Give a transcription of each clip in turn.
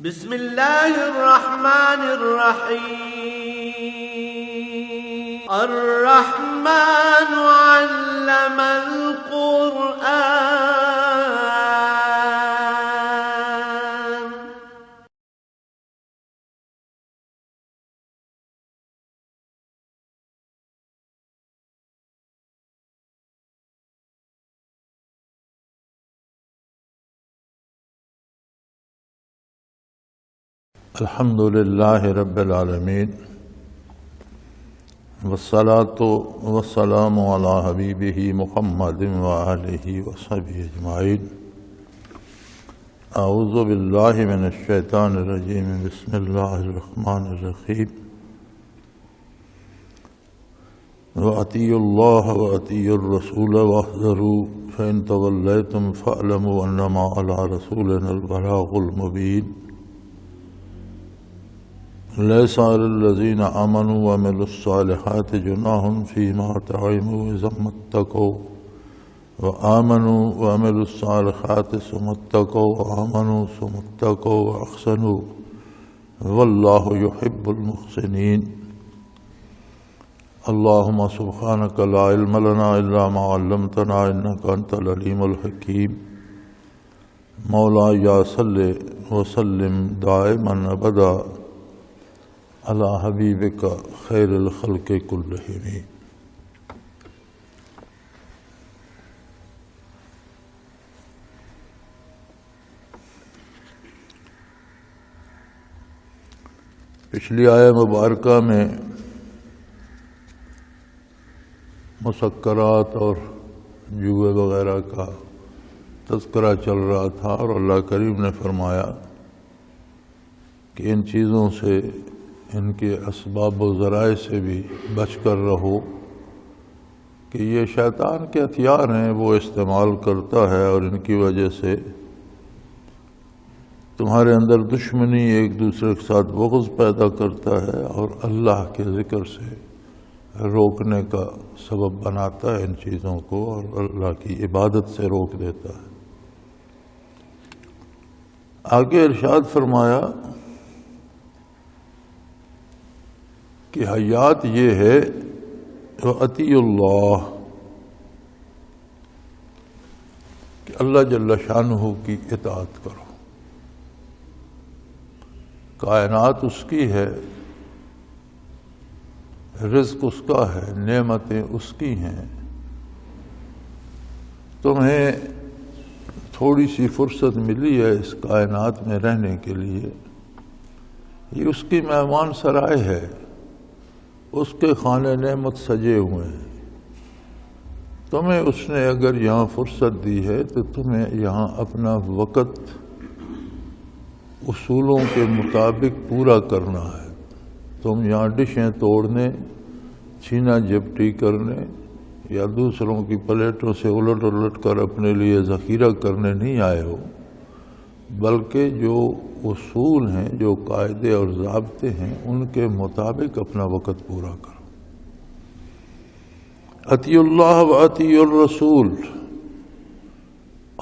بسم الله الرحمن الرحيم. الرحمن علم القرآن. الحمد للہ رب العالمین والصلاة والسلام علی حبیبہ محمد وآلہ وصحبہ اجمعین. اعوذ باللہ من الشیطان الرجیم. بسم اللہ الرحمن الرحیم. وَأَطِيعُوا اللَّهَ وَأَطِيعُوا الرَّسُولَ وَاحْذَرُوا فَإِن تَوَلَّيْتُمْ فَاعْلَمُوا أَنَّمَا عَلَىٰ رَسُولِنَا الْبَلَاغُ الْمُبِينُ. لَيْسَ عَلَى الَّذِينَ آمَنُوا وَعَمِلُوا الصَّالِحَاتِ جُنَاحٌ فِيمَا طَعِمُوا إِذَا مَا اتَّقَوْا وَآمَنُوا وَعَمِلُوا الصَّالِحَاتِ ثُمَّ اتَّقَوْا وَآمَنُوا ثُمَّ اتَّقَوْا وَأَحْسَنُوا وَاللَّهُ يُحِبُّ الْمُحْسِنِينَ. اللهم سبحانك لا علم لنا إلا ما علمتنا إنك أنت العليم الحكيم. مولاي صل وسلم دائما أبدا على حبیبک خیر الخلق کلہم. پچھلی آیہ مبارکہ میں مسکرات اور جوئے وغیرہ کا تذکرہ چل رہا تھا، اور اللہ کریم نے فرمایا کہ ان چیزوں سے، ان کے اسباب و ذرائع سے بھی بچ کر رہو کہ یہ شیطان کے ہتھیار ہیں، وہ استعمال کرتا ہے اور ان کی وجہ سے تمہارے اندر دشمنی، ایک دوسرے کے ساتھ بغض پیدا کرتا ہے اور اللہ کے ذکر سے روکنے کا سبب بناتا ہے ان چیزوں کو، اور اللہ کی عبادت سے روک دیتا ہے. آگے ارشاد فرمایا کہ حیات یہ ہے وَأَطِیعُوا اللَّهَ، کہ اللہ جل شانہ کی اطاعت کرو. کائنات اس کی ہے، رزق اس کا ہے، نعمتیں اس کی ہیں. تمہیں تھوڑی سی فرصت ملی ہے اس کائنات میں رہنے کے لیے، یہ اس کی مہمان سرائے ہے، اس کے خانے نعمت سجے ہوئے ہیں. تمہیں اس نے اگر یہاں فرصت دی ہے تو تمہیں یہاں اپنا وقت اصولوں کے مطابق پورا کرنا ہے. تم یہاں ڈشیں توڑنے، چھینا جھپٹی کرنے یا دوسروں کی پلیٹوں سے الٹ الٹ کر اپنے لیے ذخیرہ کرنے نہیں آئے ہو، بلکہ جو اصول ہیں، جو قاعدے اور ضابطے ہیں، ان کے مطابق اپنا وقت پورا کرو. اطیعوا اللہ و اطیعوا الرسول،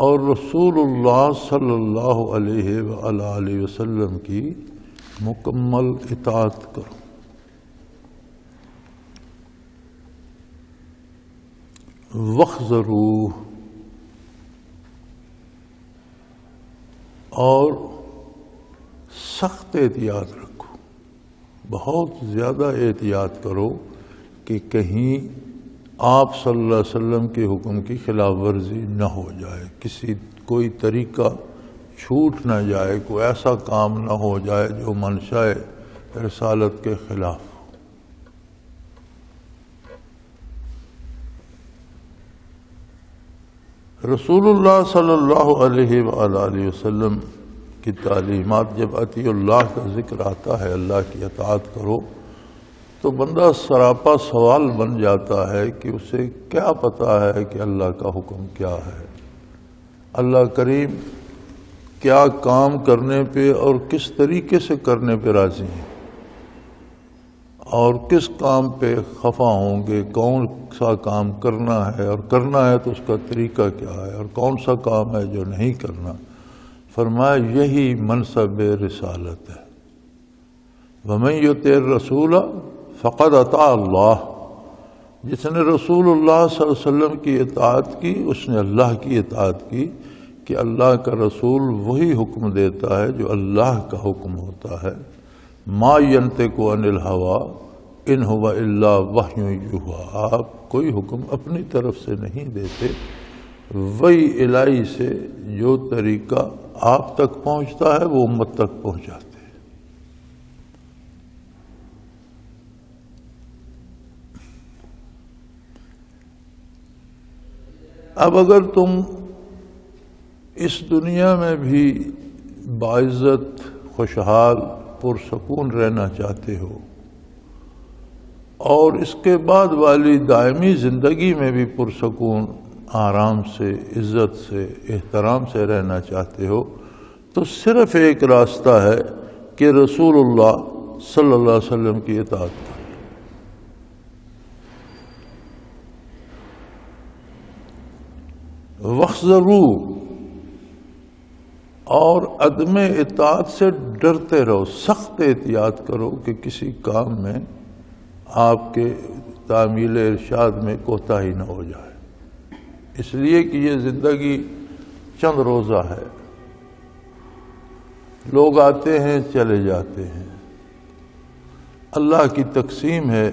اور رسول اللہ صلی اللہ علیہ وآلہ وسلم کی مکمل اطاعت کرو. وَاحْذَرُوا، اور سخت احتیاط رکھو، بہت زیادہ احتیاط کرو کہ کہیں آپ صلی اللہ علیہ وسلم کے حکم کی خلاف ورزی نہ ہو جائے، کوئی طریقہ چھوٹ نہ جائے، کوئی ایسا کام نہ ہو جائے جو منشاء رسالت کے خلاف. رسول اللہ صلی اللہ علیہ وآلہ وسلم کی تعلیمات، جب اطیع اللہ کا ذکر آتا ہے، اللہ کی اطاعت کرو، تو بندہ سراپا سوال بن جاتا ہے کہ اسے کیا پتہ ہے کہ اللہ کا حکم کیا ہے، اللہ کریم کیا کام کرنے پہ اور کس طریقے سے کرنے پہ راضی ہیں، اور کس کام پہ خفا ہوں گے، کون سا کام کرنا ہے، اور کرنا ہے تو اس کا طریقہ کیا ہے، اور کون سا کام ہے جو نہیں کرنا. فرمایا یہی منصب رسالت ہے، وَمَن يُطِعِ الرَّسُولَ فَقَدْ أَطَاعَ اللَّهَ، جس نے رسول اللہ صلی اللہ علیہ وسلم کی اطاعت کی اس نے اللہ کی اطاعت کی، کہ اللہ کا رسول وہی حکم دیتا ہے جو اللہ کا حکم ہوتا ہے۔ ما ينطق عن الهوى ان هو الا وحی یوحی، آپ کوئی حکم اپنی طرف سے نہیں دیتے، وہی الہی سے جو طریقہ آپ تک پہنچتا ہے وہ امت تک پہنچاتے ہیں۔ اب اگر تم اس دنیا میں بھی باعزت، خوشحال، پرسکون رہنا چاہتے ہو، اور اس کے بعد والی دائمی زندگی میں بھی پرسکون، آرام سے، عزت سے، احترام سے رہنا چاہتے ہو، تو صرف ایک راستہ ہے کہ رسول اللہ صلی اللہ علیہ وسلم کی اطاعت کرو۔ وَاحْذَرُوا، اور عدم اطاعت سے ڈرتے رہو، سخت احتیاط کرو کہ کسی کام میں آپ کے تعمیل ارشاد میں کوتاہی نہ ہو جائے، اس لیے کہ یہ زندگی چند روزہ ہے، لوگ آتے ہیں چلے جاتے ہیں، اللہ کی تقسیم ہے،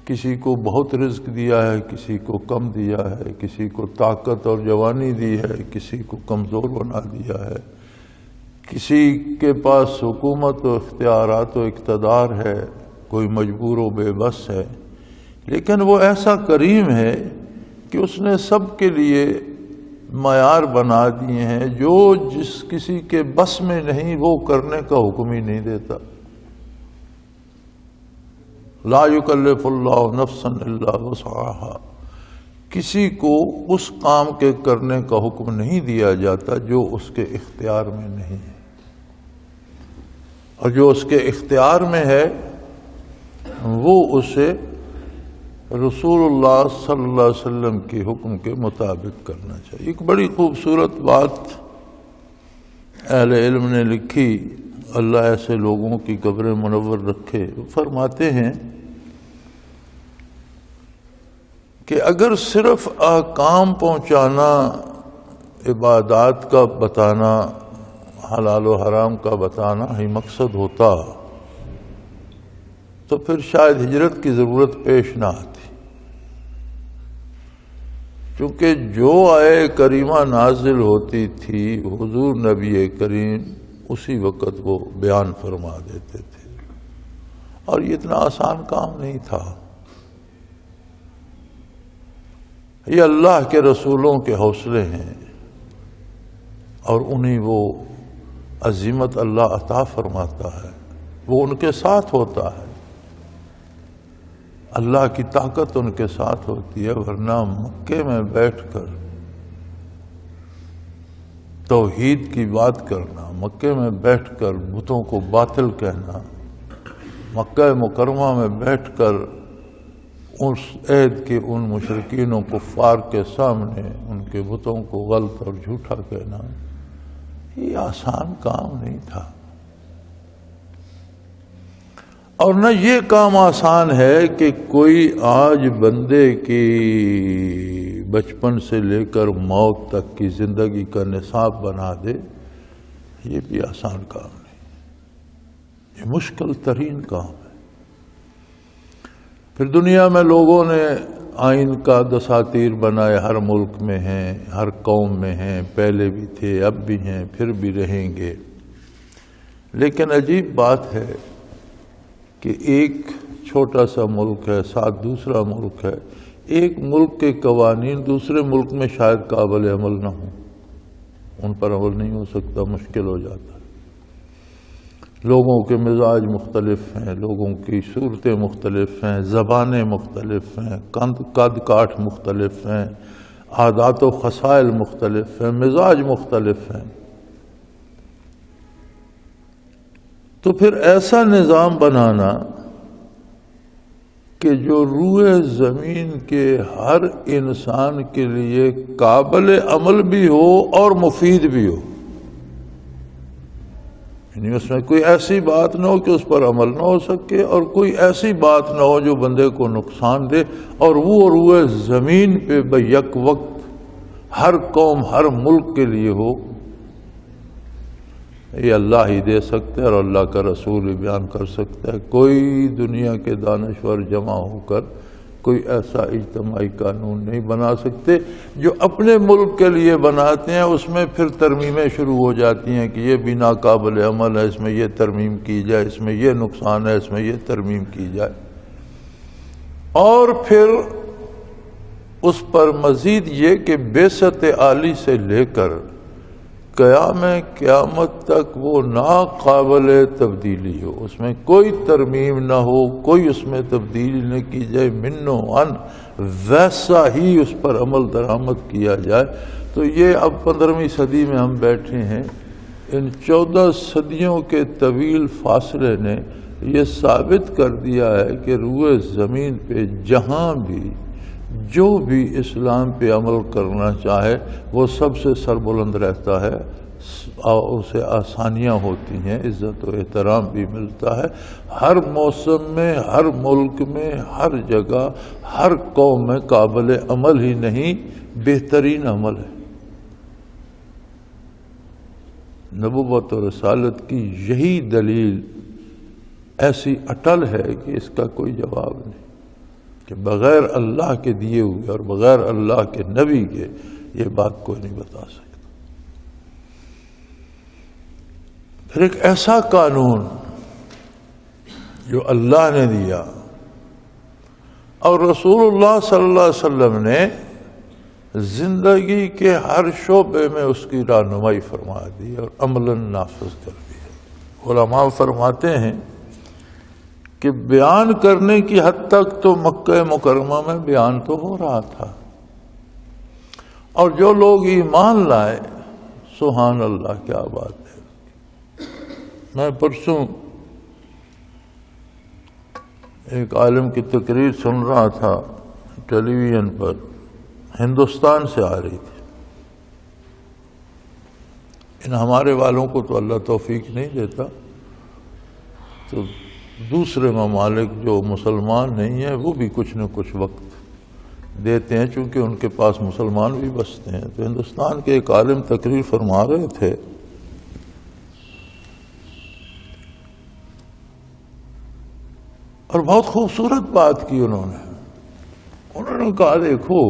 کسی کو بہت رزق دیا ہے، کسی کو کم دیا ہے، کسی کو طاقت اور جوانی دی ہے، کسی کو کمزور بنا دیا ہے، کسی کے پاس حکومت و اختیارات و اقتدار ہے، کوئی مجبور و بے بس ہے، لیکن وہ ایسا کریم ہے کہ اس نے سب کے لیے معیار بنا دیے ہیں، جو جس کسی کے بس میں نہیں وہ کرنے کا حکم ہی نہیں دیتا۔ لا یکلف اللہ نفسا الا وسعها، کسی کو اس کام کے کرنے کا حکم نہیں دیا جاتا جو اس کے اختیار میں نہیں ہے، اور جو اس کے اختیار میں ہے وہ اسے رسول اللہ صلی اللہ علیہ وسلم کے حکم کے مطابق کرنا چاہیے۔ ایک بڑی خوبصورت بات اہل علم نے لکھی، اللہ ایسے لوگوں کی قبر منور رکھے، وہ فرماتے ہیں کہ اگر صرف احکام پہنچانا، عبادات کا بتانا، حلال و حرام کا بتانا ہی مقصد ہوتا تو پھر شاید ہجرت کی ضرورت پیش نہ آتی، کیونکہ جو آئے کریمہ نازل ہوتی تھی حضور نبی کریم اسی وقت وہ بیان فرما دیتے تھے، اور یہ اتنا آسان کام نہیں تھا۔ یہ اللہ کے رسولوں کے حوصلے ہیں، اور انہیں وہ عظمت اللہ عطا فرماتا ہے، وہ ان کے ساتھ ہوتا ہے، اللہ کی طاقت ان کے ساتھ ہوتی ہے، ورنہ مکے میں بیٹھ کر توحید کی بات کرنا، مکے میں بیٹھ کر بتوں کو باطل کہنا، مکہ مکرمہ میں بیٹھ کر اس عہد کے ان مشرکین و کفار کے سامنے ان کے بتوں کو غلط اور جھوٹا کہنا، یہ آسان کام نہیں تھا، اور نہ یہ کام آسان ہے کہ کوئی آج بندے کی بچپن سے لے کر موت تک کی زندگی کا نصاب بنا دے، یہ بھی آسان کام نہیں، یہ مشکل ترین کام ہے۔ پھر دنیا میں لوگوں نے آئین کا دساتیر بنائے، ہر ملک میں ہیں، ہر قوم میں ہیں، پہلے بھی تھے، اب بھی ہیں، پھر بھی رہیں گے، لیکن عجیب بات ہے کہ ایک چھوٹا سا ملک ہے، ساتھ دوسرا ملک ہے، ایک ملک کے قوانین دوسرے ملک میں شاید قابل عمل نہ ہوں، ان پر عمل نہیں ہو سکتا، مشکل ہو جاتا ہے۔ لوگوں کے مزاج مختلف ہیں، لوگوں کی صورتیں مختلف ہیں، زبانیں مختلف ہیں، قد کاٹھ مختلف ہیں، عادات و خصائل مختلف ہیں، مزاج مختلف ہیں، تو پھر ایسا نظام بنانا کہ جو روئے زمین کے ہر انسان کے لیے قابل عمل بھی ہو اور مفید بھی ہو، یعنی اس میں کوئی ایسی بات نہ ہو کہ اس پر عمل نہ ہو سکے، اور کوئی ایسی بات نہ ہو جو بندے کو نقصان دے، اور وہ روئے زمین پہ بیک وقت ہر قوم ہر ملک کے لیے ہو، یہ اللہ ہی دے سکتے اور اللہ کا رسول ہی بیان کر سکتا ہے۔ کوئی دنیا کے دانشور جمع ہو کر کوئی ایسا اجتماعی قانون نہیں بنا سکتے۔ جو اپنے ملک کے لیے بناتے ہیں اس میں پھر ترمیمیں شروع ہو جاتی ہیں کہ یہ بھی ناقابل عمل ہے، اس میں یہ ترمیم کی جائے، اس میں یہ نقصان ہے، اس میں یہ ترمیم کی جائے، اور پھر اس پر مزید یہ کہ بعثت عالی سے لے کر قیامت تک وہ ناقابل تبدیلی ہو، اس میں کوئی ترمیم نہ ہو، کوئی اس میں تبدیلی نہ کی جائے، من و عن ویسا ہی اس پر عمل درآمد کیا جائے۔ تو یہ اب 15ویں صدی میں ہم بیٹھے ہیں، ان 14 صدیوں کے طویل فاصلے نے یہ ثابت کر دیا ہے کہ روئے زمین پہ جہاں بھی جو بھی اسلام پہ عمل کرنا چاہے وہ سب سے سربلند رہتا ہے، اسے آسانیاں ہوتی ہیں، عزت و احترام بھی ملتا ہے، ہر موسم میں، ہر ملک میں، ہر جگہ، ہر قوم میں قابل عمل ہی نہیں بہترین عمل ہے۔ نبوت و رسالت کی یہی دلیل ایسی اٹل ہے کہ اس کا کوئی جواب نہیں، کہ بغیر اللہ کے دیے ہوئے اور بغیر اللہ کے نبی کے یہ بات کوئی نہیں بتا سکتا۔ پھر ایک ایسا قانون جو اللہ نے دیا اور رسول اللہ صلی اللہ علیہ وسلم نے زندگی کے ہر شعبے میں اس کی رہنمائی فرما دی اور عملاً نافذ کر دیا۔ علماء فرماتے ہیں کہ بیان کرنے کی حد تک تو مکہ مکرمہ میں بیان تو ہو رہا تھا، اور جو لوگ ایمان لائے سبحان اللہ کیا بات ہے۔ میں پرسوں ایک عالم کی تقریر سن رہا تھا ٹیلی ویژن پر، ہندوستان سے آ رہی تھی۔ ان ہمارے والوں کو تو اللہ توفیق نہیں دیتا، تو دوسرے ممالک جو مسلمان نہیں ہیں وہ بھی کچھ نہ کچھ وقت دیتے ہیں، چونکہ ان کے پاس مسلمان بھی بستے ہیں۔ تو ہندوستان کے ایک عالم تقریر فرما رہے تھے، اور بہت خوبصورت بات کی انہوں نے کہا دیکھو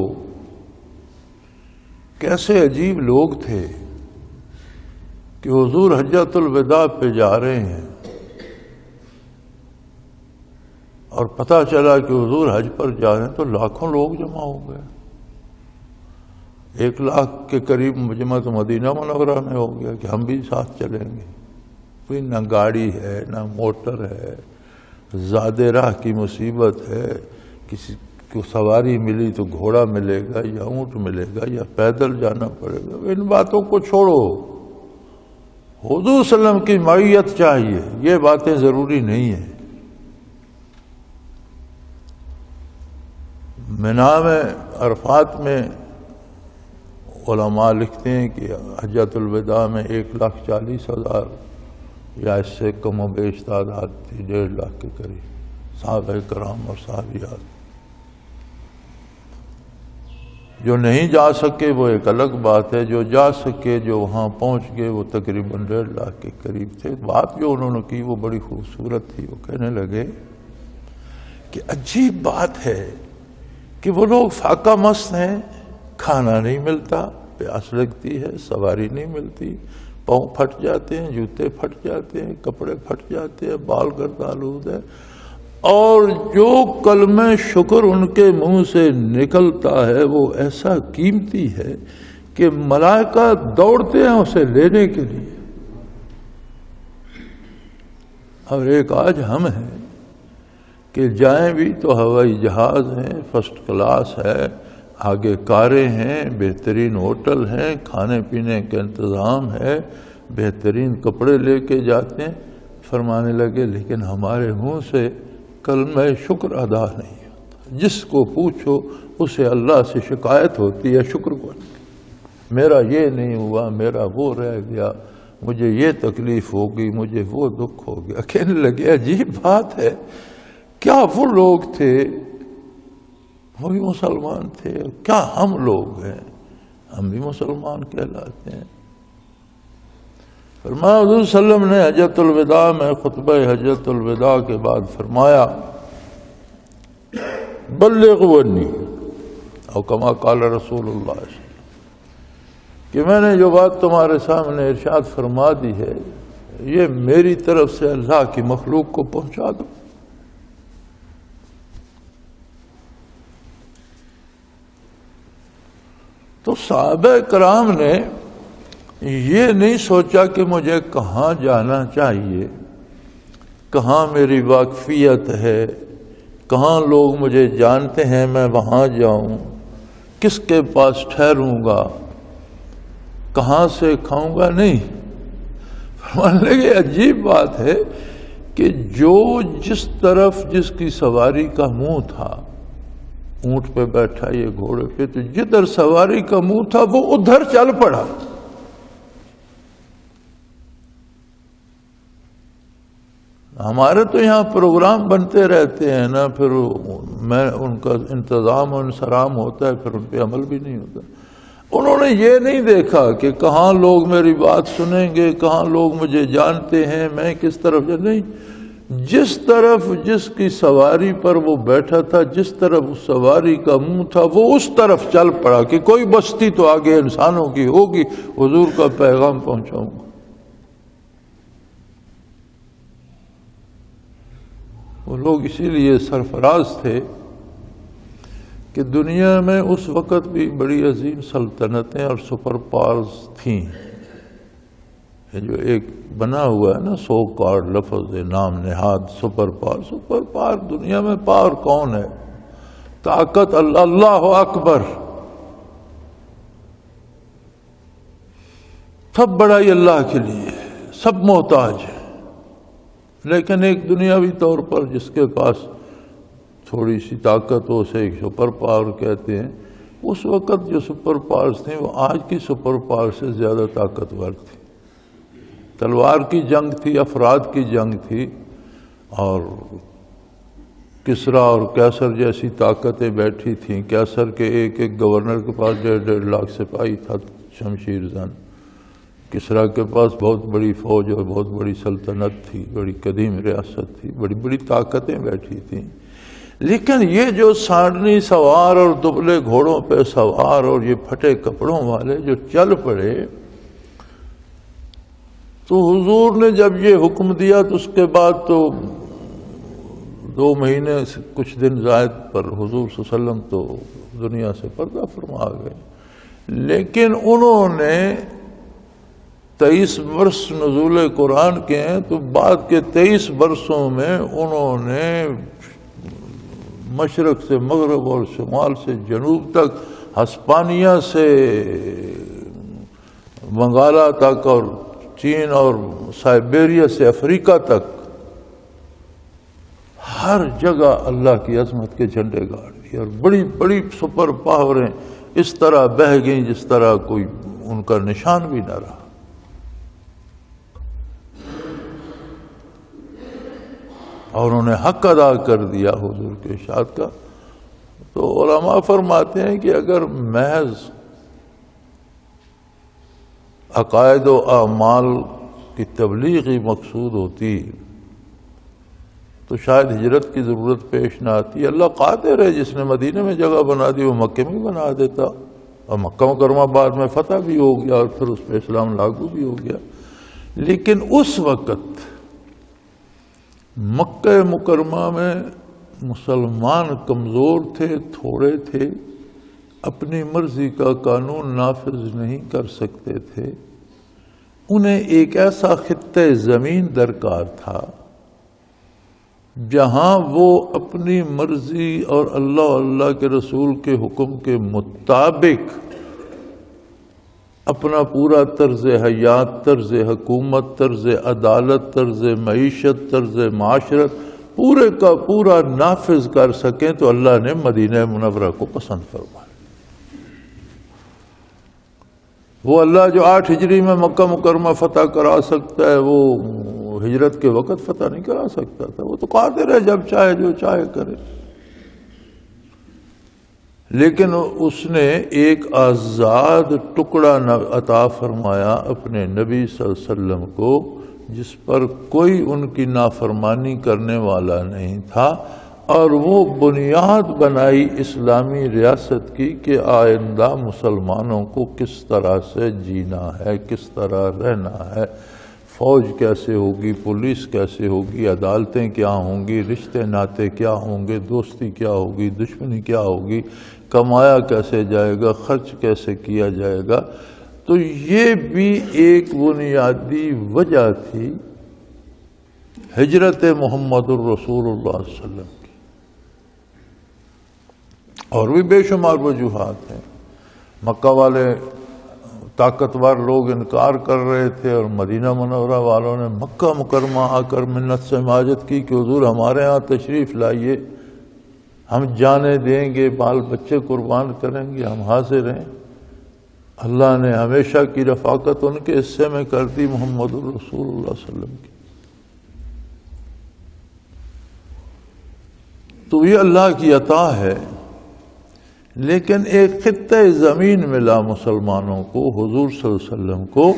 کیسے عجیب لوگ تھے کہ حضور حجۃ الوداع پہ جا رہے ہیں اور پتہ چلا کہ حضور حج پر جا رہے ہیں تو لاکھوں لوگ جمع ہو گئے، 1 لاکھ کے قریب مجمع تو مدینہ منورہ میں ہو گیا کہ ہم بھی ساتھ چلیں گے۔ کوئی نہ گاڑی ہے نہ موٹر ہے، زیادہ راہ کی مصیبت ہے، کسی کو سواری ملی تو گھوڑا ملے گا یا اونٹ ملے گا یا پیدل جانا پڑے گا، ان باتوں کو چھوڑو، حضور صلی اللہ علیہ وسلم کی معیت چاہیے، یہ باتیں ضروری نہیں ہیں۔ مینا میں عرفات میں علماء لکھتے ہیں کہ حجۃ الوداع میں 1,40,000 یا اس سے کم و بیش تعداد تھی، 1.5 لاکھ کے قریب صحابہ کرام اور صحابیات۔ جو نہیں جا سکے وہ ایک الگ بات ہے، جو جا سکے جو وہاں پہنچ گئے وہ تقریباً 1.5 لاکھ کے قریب تھے۔ بات جو انہوں نے کی وہ بڑی خوبصورت تھی، وہ کہنے لگے کہ عجیب بات ہے کہ وہ لوگ فاقہ مست ہیں، کھانا نہیں ملتا، پیاس لگتی ہے، سواری نہیں ملتی، پاؤں پھٹ جاتے ہیں، جوتے پھٹ جاتے ہیں، کپڑے پھٹ جاتے ہیں، بال گرد آلود ہے، اور جو کلمہ شکر ان کے منہ سے نکلتا ہے وہ ایسا قیمتی ہے کہ ملائکہ دوڑتے ہیں اسے لینے کے لیے۔ اور ایک آج ہم ہیں کہ جائیں بھی تو ہوائی جہاز ہیں، فرسٹ کلاس ہے، آگے کاریں ہیں، بہترین ہوٹل ہیں، کھانے پینے کا انتظام ہے، بہترین کپڑے لے کے جاتے ہیں۔ فرمانے لگے لیکن ہمارے منہ سے کلمہ شکر ادا نہیں ہوتا، جس کو پوچھو اسے اللہ سے شکایت ہوتی ہے شکر کو، میرا یہ نہیں ہوا، میرا وہ رہ گیا، مجھے یہ تکلیف ہوگی، مجھے وہ دکھ ہو گیا۔ کہنے لگے عجیب بات ہے، کیا وہ لوگ تھے، وہ بھی مسلمان تھے، کیا ہم لوگ ہیں، ہم بھی مسلمان کہلاتے ہیں۔ فرمایا حضور صلی اللہ علیہ وسلم نے حجۃ الوداع میں خطبہ حجۃ الوداع کے بعد فرمایا بلغوا عنی، او کما قال رسول اللہ صلی اللہ علیہ وسلم، کہ میں نے جو بات تمہارے سامنے ارشاد فرما دی ہے یہ میری طرف سے اللہ کی مخلوق کو پہنچا دو۔ تو صحابہ کرام نے یہ نہیں سوچا کہ مجھے کہاں جانا چاہیے، کہاں میری واقفیت ہے، کہاں لوگ مجھے جانتے ہیں میں وہاں جاؤں، کس کے پاس ٹھہروں گا، کہاں سے کھاؤں گا، نہیں۔ فرمانے لگے عجیب بات ہے کہ جو جس طرف جس کی سواری کا منہ تھا، اونٹ پہ بیٹھا یہ گھوڑے پہ، تو جدھر سواری کا منہ تھا وہ ادھر چل پڑا۔ ہمارے تو یہاں پروگرام بنتے رہتے ہیں نا، پھر میں ان کا انتظام و انصرام ہوتا ہے، پھر ان پہ عمل بھی نہیں ہوتا۔ انہوں نے یہ نہیں دیکھا کہ کہاں لوگ میری بات سنیں گے، کہاں لوگ مجھے جانتے ہیں، میں کس طرف نہیں، جس طرف جس کی سواری پر وہ بیٹھا تھا، جس طرف اس سواری کا منہ تھا وہ اس طرف چل پڑا کہ کوئی بستی تو آگے انسانوں کی ہوگی، حضور کا پیغام پہنچاؤں گا۔ وہ لوگ اسی لیے سرفراز تھے کہ دنیا میں اس وقت بھی بڑی عظیم سلطنتیں اور سپر پاورز تھیں۔ یہ جو ایک بنا ہوا ہے نا سو کارڈ لفظ نام نہاد سپر پاور، سپر پاور دنیا میں پاور کون ہے؟ طاقت اللہ اکبر، سب بڑائی اللہ کے لیے، سب محتاج ہے۔ لیکن ایک دنیاوی طور پر جس کے پاس تھوڑی سی طاقت ہو، اسے ایک سپر پاور کہتے ہیں۔ اس وقت جو سپر پاورز تھیں وہ آج کی سپر پاور سے زیادہ طاقتور تھی۔ تلوار کی جنگ تھی، افراد کی جنگ تھی، اور کسریٰ اور کیسر جیسی طاقتیں بیٹھی تھیں۔ کیسر کے ایک ایک گورنر کے پاس 1.5 لاکھ سپاہی تھا، شمشیر زن۔ کسریٰ کے پاس بہت بڑی فوج اور بہت بڑی سلطنت تھی، بڑی قدیم ریاست تھی، بڑی بڑی طاقتیں بیٹھی تھیں۔ لیکن یہ جو سانڈنی سوار اور دبلے گھوڑوں پہ سوار اور یہ پھٹے کپڑوں والے جو چل پڑے، تو حضور نے جب یہ حکم دیا تو اس کے بعد تو 2 مہینے سے کچھ دن زائد پر حضور صلی اللہ علیہ وسلم تو دنیا سے پردہ فرما گئے۔ لیکن انہوں نے 23 برس نزول قرآن کے ہیں، تو بعد کے 23 برسوں میں انہوں نے مشرق سے مغرب اور شمال سے جنوب تک، ہسپانیہ سے بنگالا تک اور چین اور سائبیریا سے افریقہ تک، ہر جگہ اللہ کی عظمت کے جھنڈے گاڑ دیے، اور بڑی بڑی سپر پاوریں اس طرح بہہ گئیں جس طرح کوئی ان کا نشان بھی نہ رہا۔ اور انہوں نے حق ادا کر دیا حضور کے ارشاد کا۔ تو علماء فرماتے ہیں کہ اگر محض عقائد و اعمال کی تبلیغ ہی مقصود ہوتی تو شاید ہجرت کی ضرورت پیش نہ آتی۔ اللہ قادر ہے، جس نے مدینہ میں جگہ بنا دی وہ مکے میں بنا دیتا، اور مکہ مکرمہ بعد میں فتح بھی ہو گیا اور پھر اس پہ اسلام لاگو بھی ہو گیا۔ لیکن اس وقت مکہ مکرمہ میں مسلمان کمزور تھے، تھوڑے تھے، اپنی مرضی کا قانون نافذ نہیں کر سکتے تھے۔ انہیں ایک ایسا خطہ زمین درکار تھا جہاں وہ اپنی مرضی اور اللہ کے رسول کے حکم کے مطابق اپنا پورا طرز حیات، طرز حکومت، طرز عدالت، طرز معیشت، طرز معاشرت پورے کا پورا نافذ کر سکیں، تو اللہ نے مدینہ منورہ کو پسند فرمایا۔ وہ اللہ جو 8 ہجری میں مکہ مکرمہ فتح کرا سکتا ہے وہ ہجرت کے وقت فتح نہیں کرا سکتا تھا. وہ تو قادر ہے جب چاہے جو چاہے کرے. لیکن اس نے ایک آزاد ٹکڑا عطا فرمایا اپنے نبی صلی اللہ علیہ وسلم کو جس پر کوئی ان کی نافرمانی کرنے والا نہیں تھا، اور وہ بنیاد بنائی اسلامی ریاست کی کہ آئندہ مسلمانوں کو کس طرح سے جینا ہے، کس طرح رہنا ہے، فوج کیسے ہوگی، پولیس کیسے ہوگی، عدالتیں کیا ہوں گی، رشتے ناطے کیا ہوں گے، دوستی کیا ہوگی، دشمنی کیا ہوگی، کمایا کیسے جائے گا، خرچ کیسے کیا جائے گا. تو یہ بھی ایک بنیادی وجہ تھی ہجرت محمد الرسول اللہ صلی اللہ علیہ وسلم کی. اور بھی بے شمار وجوہات ہیں. مکہ والے طاقتور لوگ انکار کر رہے تھے اور مدینہ منورہ والوں نے مکہ مکرمہ آ کر منت سے ماجت کی کہ حضور ہمارے ہاں تشریف لائیے، ہم جانیں دیں گے، بال بچے قربان کریں گے، ہم حاضر ہیں. اللہ نے ہمیشہ کی رفاقت ان کے حصے میں کر دی محمد الرسول اللہ صلی اللہ علیہ وسلم کی. تو یہ اللہ کی عطا ہے. لیکن ایک خطہ زمین ملا مسلمانوں کو، حضور صلی اللہ علیہ وسلم کو،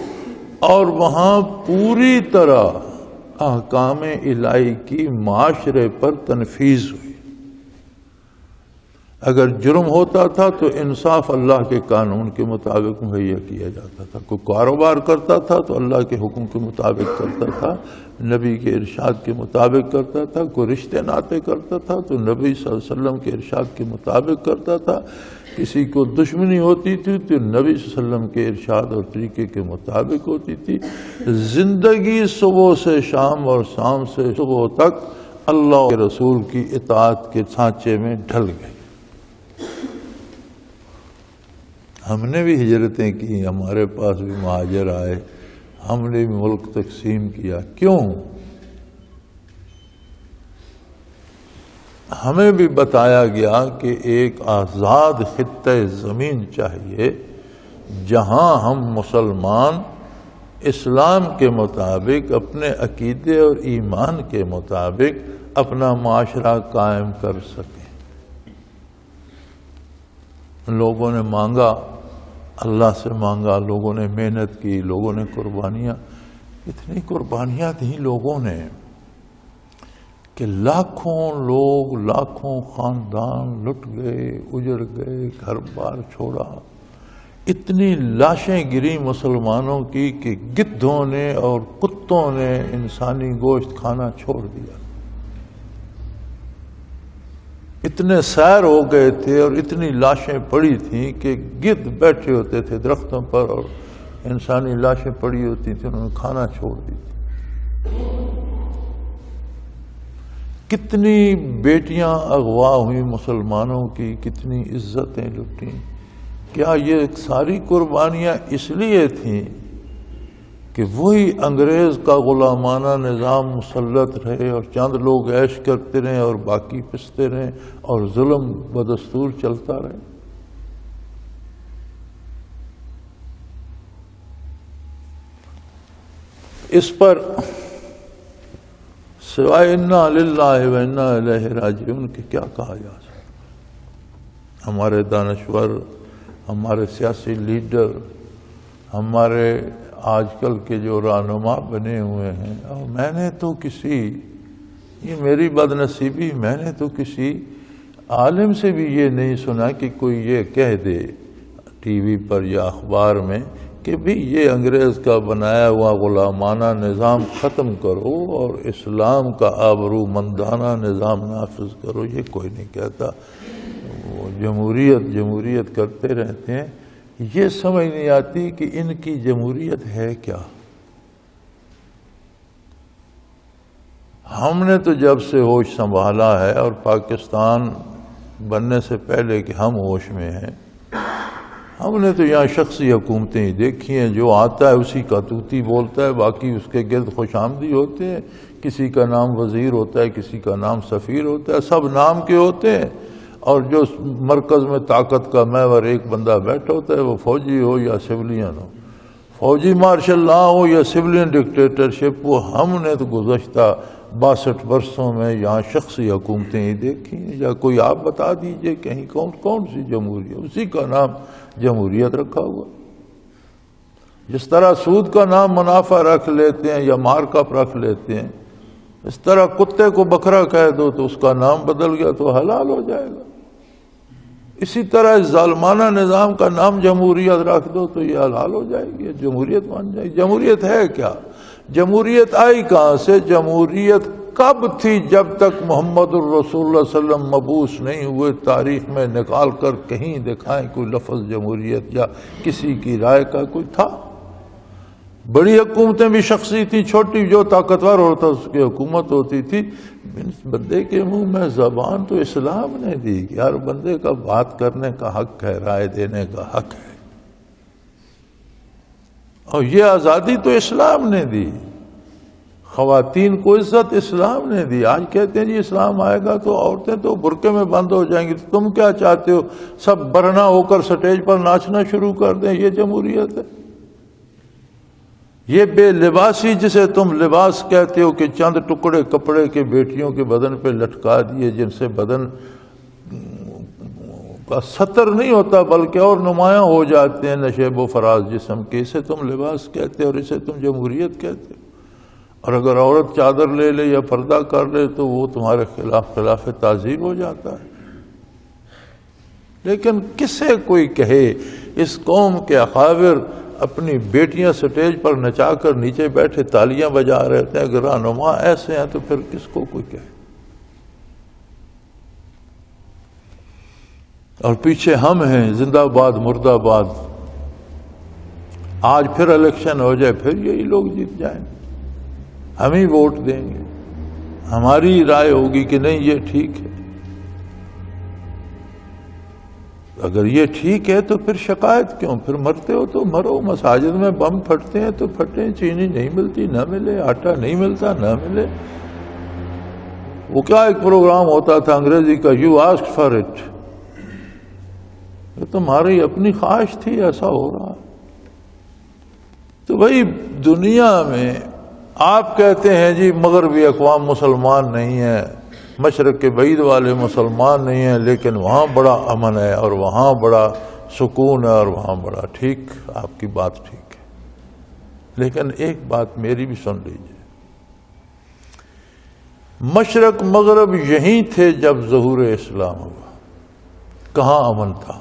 اور وہاں پوری طرح احکام الہی کی معاشرے پر تنفیذ ہوئی. اگر جرم ہوتا تھا تو انصاف اللہ کے قانون کے مطابق مہیا کیا جاتا تھا. کوئی کاروبار کرتا تھا تو اللہ کے حکم کے مطابق کرتا تھا، نبی کے ارشاد کے مطابق کرتا تھا. کوئی رشتے ناطے کرتا تھا تو نبی صلی اللہ علیہ وسلم کے ارشاد کے مطابق کرتا تھا. کسی کو دشمنی ہوتی تھی تو نبی صلی اللہ علیہ وسلم کے ارشاد اور طریقے کے مطابق ہوتی تھی. زندگی صبح سے شام اور شام سے صبح تک اللہ کے رسول کی اطاعت کے سانچے میں ڈھل گئی. ہم نے بھی ہجرتیں کی، ہمارے پاس بھی مہاجر آئے، ہم نے بھی ملک تقسیم کیا. کیوں؟ ہمیں بھی بتایا گیا کہ ایک آزاد خطہ زمین چاہیے جہاں ہم مسلمان اسلام کے مطابق، اپنے عقیدے اور ایمان کے مطابق اپنا معاشرہ قائم کر سکیں. لوگوں نے مانگا، اللہ سے مانگا، لوگوں نے محنت کی، لوگوں نے قربانیاں، اتنی قربانیاں دیں لوگوں نے کہ لاکھوں لوگ، لاکھوں خاندان لٹ گئے، اجڑ گئے، گھر بار چھوڑا. اتنی لاشیں گری مسلمانوں کی کہ گدھوں نے اور کتوں نے انسانی گوشت کھانا چھوڑ دیا. اتنے سیر ہو گئے تھے اور اتنی لاشیں پڑی تھیں کہ گدھ بیٹھے ہوتے تھے درختوں پر اور انسانی لاشیں پڑی ہوتی تھیں، انہوں نے کھانا چھوڑ دی تھی. کتنی بیٹیاں اغوا ہوئی مسلمانوں کی، کتنی عزتیں لٹیں. کیا یہ ساری قربانیاں اس لیے تھیں کہ وہی انگریز کا غلامانہ نظام مسلط رہے اور چند لوگ عیش کرتے رہے اور باقی پستے رہے اور ظلم بدستور چلتا رہے؟ اس پر سوائے انا للہ و انا الیہ راجعون کہ کیا کہا جا سکتا؟ ہمارے دانشور، ہمارے سیاسی لیڈر، ہمارے آج کل کے جو رہنما بنے ہوئے ہیں، اور میں نے تو یہ میری بدنصیبی، میں نے تو کسی عالم سے بھی یہ نہیں سنا کہ کوئی یہ کہہ دے ٹی وی پر یا اخبار میں کہ بھی یہ انگریز کا بنایا ہوا غلامانہ نظام ختم کرو اور اسلام کا آبرو مندانہ نظام نافذ کرو. یہ کوئی نہیں کہتا. وہ جمہوریت کرتے رہتے ہیں. یہ سمجھ نہیں آتی کہ ان کی جمہوریت ہے کیا. ہم نے تو جب سے ہوش سنبھالا ہے اور پاکستان بننے سے پہلے کہ ہم ہوش میں ہیں، ہم نے تو یہاں شخصی حکومتیں ہی دیکھی ہیں. جو آتا ہے اسی کا توتی بولتا ہے، باقی اس کے گرد خوش آمدی ہوتے ہیں. کسی کا نام وزیر ہوتا ہے، کسی کا نام سفیر ہوتا ہے، سب نام کے ہوتے ہیں. اور جو مرکز میں طاقت کا محور ایک بندہ بیٹھا ہوتا ہے، وہ فوجی ہو یا سویلین ہو. فوجی مارشل لا ہو یا سولین ڈکٹیٹرشپ ہو، ہم نے تو گزشتہ 62 برسوں میں یہاں شخصی حکومتیں ہی دیکھی ہیں، یا کوئی آپ بتا دیجئے کہیں کون سی جمہوریت، اسی کا نام جمہوریت رکھا ہوا۔ جس طرح سود کا نام منافع رکھ لیتے ہیں یا مارک اپ رکھ لیتے ہیں، اس طرح کتے کو بکرا کہہ دو تو اس کا نام بدل گیا تو حلال ہو جائے گا۔ اسی طرح اس ظالمانہ نظام کا نام جمہوریت رکھ دو تو یہ حلال ہو جائے گی، جمہوریت مان جائے گی۔ جمہوریت ہے کیا؟ جمہوریت آئی کہاں سے؟ جمہوریت کب تھی؟ جب تک محمد الرسول اللہ صلی اللہ علیہ وسلم مبعوث نہیں ہوئے۔ تاریخ میں نکال کر کہیں دکھائیں کوئی لفظ جمہوریت یا کسی کی رائے کا کوئی تھا؟ بڑی حکومتیں بھی شخصی تھیں، چھوٹی جو طاقتور ہوتا اس کی حکومت ہوتی تھی۔ بندے کے منہ میں زبان تو اسلام نے دی کہ ہر بندے کا بات کرنے کا حق ہے، رائے دینے کا حق ہے، اور یہ آزادی تو اسلام نے دی۔ خواتین کو عزت اسلام نے دی۔ آج کہتے ہیں جی اسلام آئے گا تو عورتیں تو برقعے میں بند ہو جائیں گی، تو تم کیا چاہتے ہو سب برہنہ ہو کر سٹیج پر ناچنا شروع کر دیں؟ یہ جمہوریت ہے؟ یہ بے لباسی جسے تم لباس کہتے ہو کہ چند ٹکڑے کپڑے کے بیٹیوں کے بدن پہ لٹکا دیے، جن سے بدن کا ستر نہیں ہوتا بلکہ اور نمایاں ہو جاتے ہیں نشیب و فراز جسم کے، اسے تم لباس کہتے اور اسے تم جمہوریت کہتے ہو۔ اور اگر عورت چادر لے لے یا پردہ کر لے تو وہ تمہارے خلاف تہذیب ہو جاتا ہے۔ لیکن کسے کوئی کہے اس قوم کے اخاور اپنی بیٹیاں سٹیج پر نچا کر نیچے بیٹھے تالیاں بجا رہتے ہیں، اگر رہنما ایسے ہیں تو پھر کس کو کوئی کہے؟ اور پیچھے ہم ہیں زندہ باد مردہ باد۔ آج پھر الیکشن ہو جائے پھر یہی لوگ جیت جائیں، ہم ہی ووٹ دیں گے، ہماری رائے ہوگی کہ نہیں یہ ٹھیک ہے۔ اگر یہ ٹھیک ہے تو پھر شکایت کیوں؟ پھر مرتے ہو تو مرو، مساجد میں بم پھٹتے ہیں تو پھٹیں، چینی نہیں ملتی نہ ملے، آٹا نہیں ملتا نہ ملے۔ وہ کیا ایک پروگرام ہوتا تھا انگریزی کا، یو آسک فار اٹ، یہ تمہاری اپنی خواہش تھی، ایسا ہو رہا۔ تو بھائی دنیا میں آپ کہتے ہیں جی مغربی اقوام مسلمان نہیں ہیں، مشرق کے بعید والے مسلمان نہیں ہیں، لیکن وہاں بڑا امن ہے اور وہاں بڑا سکون ہے اور وہاں بڑا ٹھیک، آپ کی بات ٹھیک ہے، لیکن ایک بات میری بھی سن لیجیے۔ مشرق مغرب یہیں تھے جب ظہور اسلام ہوا، کہاں امن تھا؟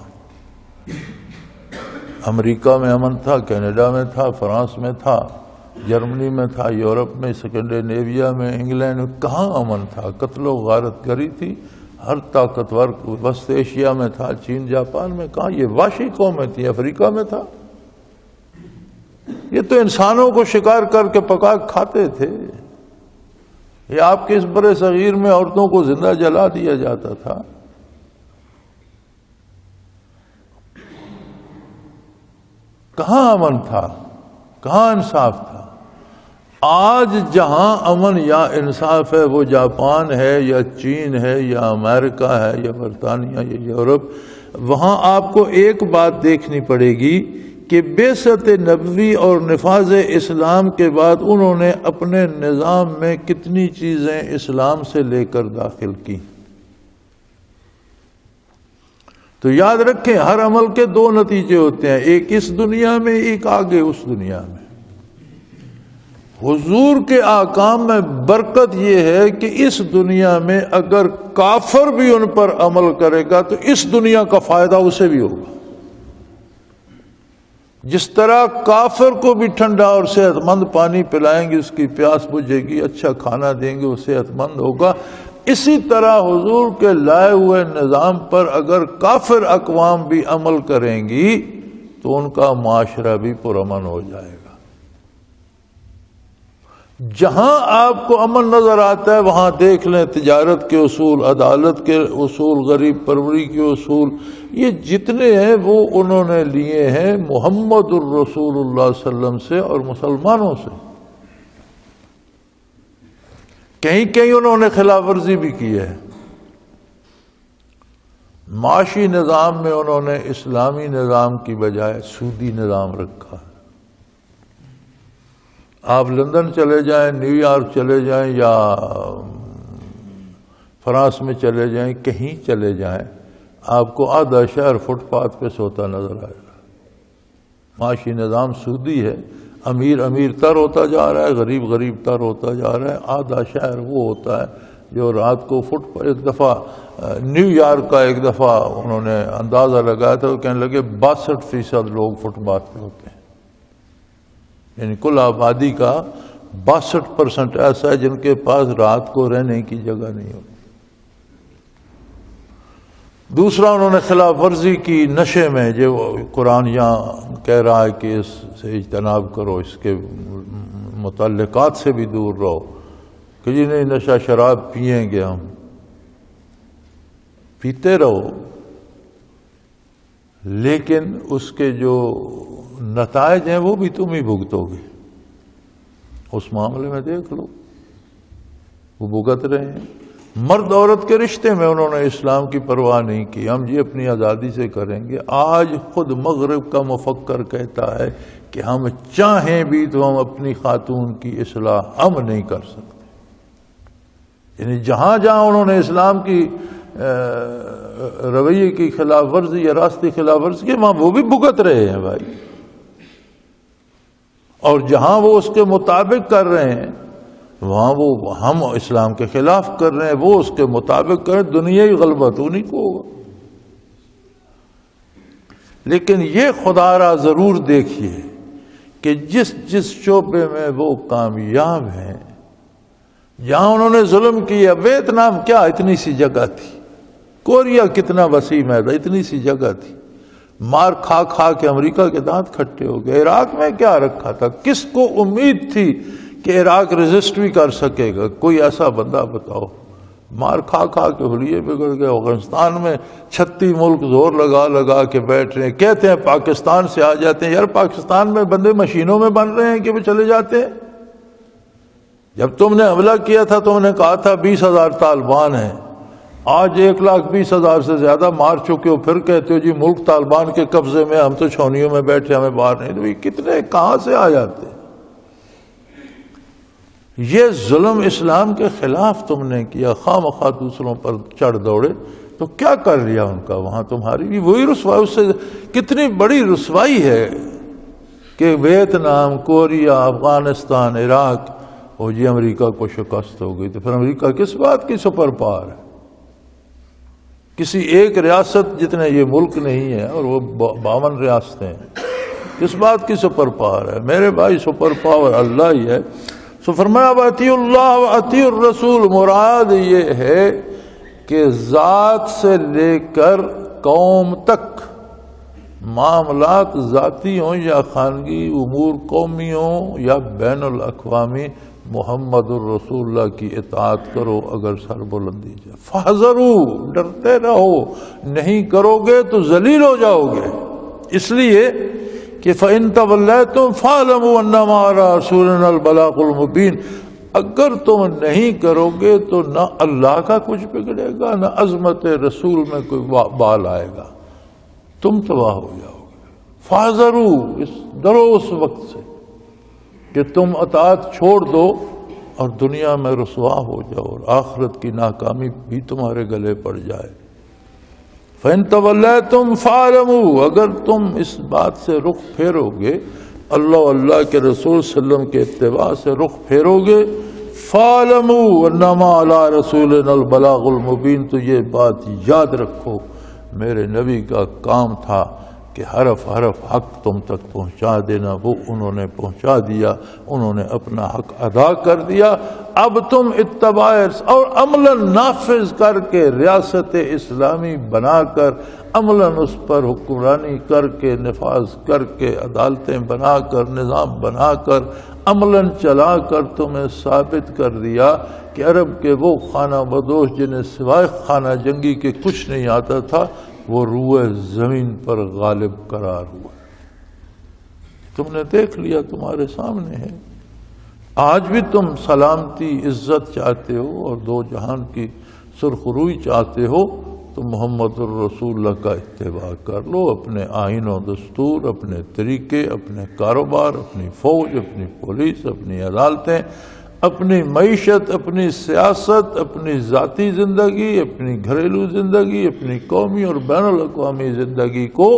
امریکہ میں امن تھا، کینیڈا میں تھا، فرانس میں تھا، جرمنی میں تھا، یورپ میں، اسکینڈینیویا میں، انگلینڈ میں، کہاں امن تھا؟ قتل و غارت گری تھی، ہر طاقتور وسط ایشیا میں تھا، چین جاپان میں، کہاں؟ یہ وحشی قومیں تھیں، افریقہ میں تھا۔ یہ تو انسانوں کو شکار کر کے پکا کھاتے تھے۔ یہ آپ کے اس برے صغیر میں عورتوں کو زندہ جلا دیا جاتا تھا۔ کہاں امن تھا؟ کہاں انصاف تھا؟ آج جہاں امن یا انصاف ہے وہ جاپان ہے یا چین ہے یا امریکہ ہے یا برطانیہ یا یورپ، وہاں آپ کو ایک بات دیکھنی پڑے گی کہ بعثت نبوی اور نفاذ اسلام کے بعد انہوں نے اپنے نظام میں کتنی چیزیں اسلام سے لے کر داخل کی۔ تو یاد رکھیں ہر عمل کے دو نتیجے ہوتے ہیں، ایک اس دنیا میں، ایک آگے اس دنیا میں۔ حضور کے احکام میں برکت یہ ہے کہ اس دنیا میں اگر کافر بھی ان پر عمل کرے گا تو اس دنیا کا فائدہ اسے بھی ہوگا۔ جس طرح کافر کو بھی ٹھنڈا اور صحت مند پانی پلائیں گے اس کی پیاس بجھے گی، اچھا کھانا دیں گے وہ صحت مند ہوگا، اسی طرح حضور کے لائے ہوئے نظام پر اگر کافر اقوام بھی عمل کریں گی تو ان کا معاشرہ بھی پرامن ہو جائے گا۔ جہاں آپ کو امن نظر آتا ہے وہاں دیکھ لیں تجارت کے اصول، عدالت کے اصول، غریب پروری کے اصول، یہ جتنے ہیں وہ انہوں نے لیے ہیں محمد الرسول اللہ صلی اللہ علیہ وسلم سے اور مسلمانوں سے۔ کہیں کہیں انہوں نے خلاف ورزی بھی کی ہے۔ معاشی نظام میں انہوں نے اسلامی نظام کی بجائے سودی نظام رکھا ہے۔ آپ لندن چلے جائیں، نیو یارک چلے جائیں یا فرانس میں چلے جائیں، کہیں چلے جائیں، آپ کو آدھا شہر فٹ پاتھ پہ سوتا نظر آئے گا۔ معاشی نظام سودی ہے، امیر امیر تر ہوتا جا رہا ہے، غریب غریب تر ہوتا جا رہا ہے۔ آدھا شہر وہ ہوتا ہے جو رات کو فٹ پر، ایک دفعہ نیو یارک کا ایک دفعہ انہوں نے اندازہ لگایا تھا، وہ کہنے لگے 62% لوگ فٹ پاتھ پہ ہوتے ہیں، یعنی کل آبادی کا 62% ایسا ہے جن کے پاس رات کو رہنے کی جگہ نہیں ہوتی۔ دوسرا انہوں نے خلاف ورزی کی نشے میں، جو قرآن یہاں کہہ رہا ہے کہ اس سے اجتناب کرو، اس کے متعلقات سے بھی دور رہو، کہ جی نہیں نشہ شراب پئیں گے، ہم پیتے رہو، لیکن اس کے جو نتائج ہیں وہ بھی تم ہی بھگتو گے۔ اس معاملے میں دیکھ لو، وہ بھگت رہے ہیں۔ مرد عورت کے رشتے میں انہوں نے اسلام کی پرواہ نہیں کی، ہم جی اپنی آزادی سے کریں گے۔ آج خود مغرب کا مفکر کہتا ہے کہ ہم چاہیں بھی تو ہم اپنی خاتون کی اصلاح ہم نہیں کر سکتے، یعنی جہاں جہاں انہوں نے اسلام کی رویے کی خلاف ورزی یا راستی خلاف ورزی کی، وہاں وہ بھی بھگت رہے ہیں بھائی، اور جہاں وہ اس کے مطابق کر رہے ہیں وہاں وہ ہم اسلام کے خلاف کر رہے ہیں، وہ اس کے مطابق کریں، دنیائی غلبہ تو نہیں کو ہوگا۔ لیکن یہ خدا را ضرور دیکھیے کہ جس جس شعبے میں وہ کامیاب ہیں، جہاں انہوں نے ظلم کیا، ویتنام کیا اتنی سی جگہ تھی، کوریا کتنا وسیع میدان، اتنی سی جگہ تھی، مار کھا کھا کے امریکہ کے دانت کھٹے ہو گئے۔ عراق میں کیا رکھا تھا، کس کو امید تھی کہ عراق ریزسٹ بھی کر سکے گا؟ کوئی ایسا بندہ بتاؤ، مار کھا کھا کے حلیے بگڑ گئے۔ افغانستان میں 36 ملک زور لگا لگا کے بیٹھ رہے ہیں، کہتے ہیں پاکستان سے آ جاتے ہیں، یار پاکستان میں بندے مشینوں میں بن رہے ہیں کہ وہ چلے جاتے ہیں؟ جب تم نے حملہ کیا تھا تم نے کہا تھا 20,000 طالبان ہیں، آج 1,20,000 سے زیادہ مار چکے ہو، پھر کہتے ہو جی ملک طالبان کے قبضے میں، ہم تو چھونیوں میں بیٹھے، ہمیں باہر نہیں۔ تو کتنے کہاں سے آ جاتے؟ یہ ظلم اسلام کے خلاف تم نے کیا، خواہ مخواہ دوسروں پر چڑھ دوڑے، تو کیا کر لیا ان کا؟ وہاں تمہاری بھی وہی رسوائی، اس سے کتنی بڑی رسوائی ہے کہ ویتنام، کوریا، افغانستان، عراق، وہ جی امریکہ کو شکست ہو گئی۔ تو پھر امریکہ کس بات کی سپر پاور ہے؟ کسی ایک ریاست جتنے یہ ملک نہیں ہے، اور وہ 52 ریاستیں ہیں، کس بات کی سپر پاور ہے؟ میرے بھائی سپر پاور اللہ ہی ہے۔ تو فرمایا اطیعوا اللہ و اطیعوا الرسول، مراد یہ ہے کہ ذات سے لے کر قوم تک، معاملات ذاتی ہوں یا خانگی، امور قومی ہوں یا بین الاقوامی، محمد الرسول اللہ کی اطاعت کرو اگر سر بلندی جائے۔ فاحذروا، ڈرتے رہو، نہیں کرو گے تو ذلیل ہو جاؤ گے۔ اس لیے کہ فَإِن تَوَلَّيْتُمْ فَاعْلَمُوا أَنَّمَا عَلَىٰ رَسُولِنَا الْبَلَاغُ الْمُبِينُ، اگر تم نہیں کرو گے تو نہ اللہ کا کچھ بگڑے گا، نہ عظمت رسول میں کوئی بال آئے گا، تم تباہ ہو جاؤ گے۔ فَاحْذَرُوا، ڈرو اس وقت سے کہ تم اطاعت چھوڑ دو اور دنیا میں رسوا ہو جاؤ اور آخرت کی ناکامی بھی تمہارے گلے پڑ جائے۔ فَإِن تَوَلَّيْتُمْ فَاعْلَمُوا، اگر تم اس بات سے رخ پھیرو گے، اللہ کے رسول صلی اللہ علیہ وسلم کے اتباع سے رخ پھیرو گے، فَاعْلَمُوا أَنَّمَا عَلَىٰ رَسُولِنَا الْبَلَاغُ الْمُبِينُ، تو یہ بات یاد رکھو میرے نبی کا کام تھا کہ حرف حرف حق تم تک پہنچا دینا، وہ انہوں نے پہنچا دیا، انہوں نے اپنا حق ادا کر دیا۔ اب تم اتباع اور عملاً نافذ کر کے، ریاست اسلامی بنا کر، عملاً اس پر حکمرانی کر کے، نفاذ کر کے، عدالتیں بنا کر، نظام بنا کر، عملاً چلا کر تمہیں ثابت کر دیا کہ عرب کے وہ خانہ بدوش جنہیں سوائے خانہ جنگی کے کچھ نہیں آتا تھا، وہ روئے زمین پر غالب قرار ہوا۔ تم نے دیکھ لیا، تمہارے سامنے ہے۔ آج بھی تم سلامتی، عزت چاہتے ہو اور دو جہان کی سرخروئی چاہتے ہو، تو محمد الرسول اللہ کا اتباع کر لو، اپنے آئین و دستور، اپنے طریقے، اپنے کاروبار، اپنی فوج، اپنی پولیس، اپنی عدالتیں، اپنی معیشت، اپنی سیاست، اپنی ذاتی زندگی، اپنی گھریلو زندگی، اپنی قومی اور بین الاقوامی زندگی کو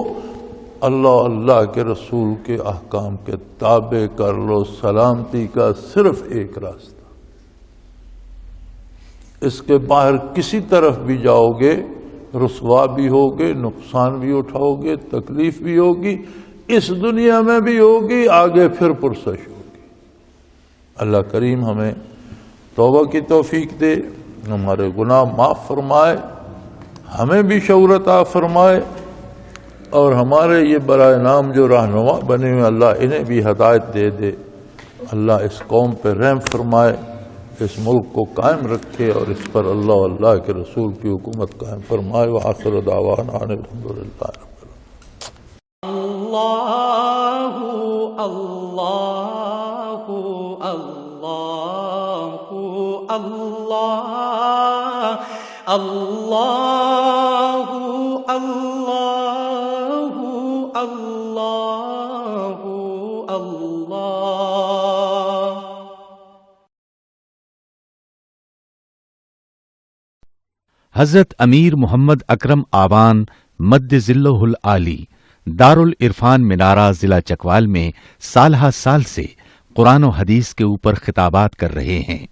اللہ کے رسول کے احکام کے تابع کر لو۔ سلامتی کا صرف ایک راستہ، اس کے باہر کسی طرف بھی جاؤ گے رسوا بھی ہوگے، نقصان بھی اٹھاؤ گے، تکلیف بھی ہوگی، اس دنیا میں بھی ہوگی، آگے پھر پرسش ہوگی۔ اللہ کریم ہمیں توبہ کی توفیق دے، ہمارے گناہ معاف فرمائے، ہمیں بھی شعور عطا فرمائے، اور ہمارے یہ برائے نام جو رہنما بنے ہوئے اللہ انہیں بھی ہدایت دے دے۔ اللہ اس قوم پہ رحم فرمائے، اس ملک کو قائم رکھے، اور اس پر اللہ کے رسول کی حکومت قائم فرمائے۔ وآخر دعوانا ان الحمدللہ رب العالمین۔ حضرت امیر محمد اکرم آبان مد ظلہ العالی دارالعرفان منارہ ضلع چکوال میں سالہ سال سے قرآن و حدیث کے اوپر خطابات کر رہے ہیں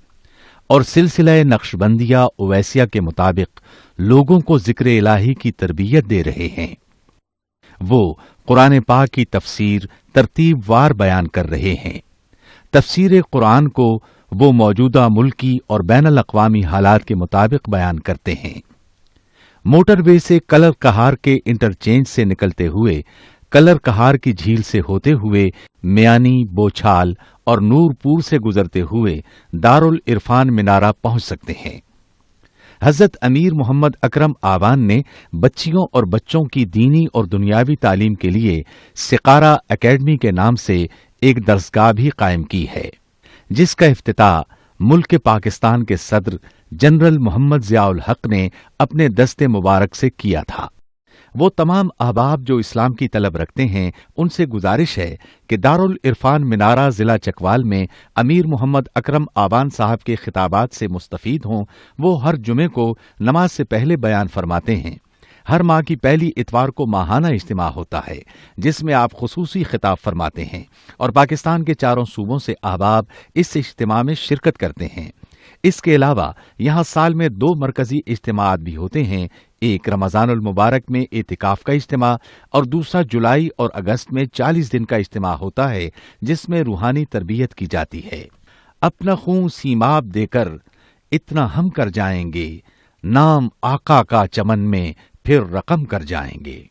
اور سلسلہ نقشبندیہ اویسیہ کے مطابق لوگوں کو ذکر الہی کی تربیت دے رہے ہیں۔ وہ قرآن پاک کی تفسیر ترتیب وار بیان کر رہے ہیں۔ تفسیر قرآن کو وہ موجودہ ملکی اور بین الاقوامی حالات کے مطابق بیان کرتے ہیں۔ موٹر وے سے کلر کہار کے انٹرچینج سے نکلتے ہوئے، کلر کہار کی جھیل سے ہوتے ہوئے، میانی، بوچھال اور نور پور سے گزرتے ہوئے دارالعرفان منارہ پہنچ سکتے ہیں۔ حضرت امیر محمد اکرم آبان نے بچیوں اور بچوں کی دینی اور دنیاوی تعلیم کے لیے سقارہ اکیڈمی کے نام سے ایک درسگاہ بھی قائم کی ہے، جس کا افتتاح ملک پاکستان کے صدر جنرل محمد ضیاء الحق نے اپنے دست مبارک سے کیا تھا۔ وہ تمام احباب جو اسلام کی طلب رکھتے ہیں ان سے گزارش ہے کہ دارالعرفان منارہ ضلع چکوال میں امیر محمد اکرم آبان صاحب کے خطابات سے مستفید ہوں۔ وہ ہر جمعے کو نماز سے پہلے بیان فرماتے ہیں۔ ہر ماہ کی پہلی اتوار کو ماہانہ اجتماع ہوتا ہے جس میں آپ خصوصی خطاب فرماتے ہیں اور پاکستان کے چاروں صوبوں سے احباب اس اجتماع میں شرکت کرتے ہیں۔ اس کے علاوہ یہاں سال میں 2 مرکزی اجتماعات بھی ہوتے ہیں، ایک رمضان المبارک میں اعتکاف کا اجتماع اور دوسرا جولائی اور اگست میں 40 دن کا اجتماع ہوتا ہے جس میں روحانی تربیت کی جاتی ہے۔ اپنا خون سیماب دے کر اتنا ہم کر جائیں گے، نام آقا کا چمن میں پھر رقم کر جائیں گے۔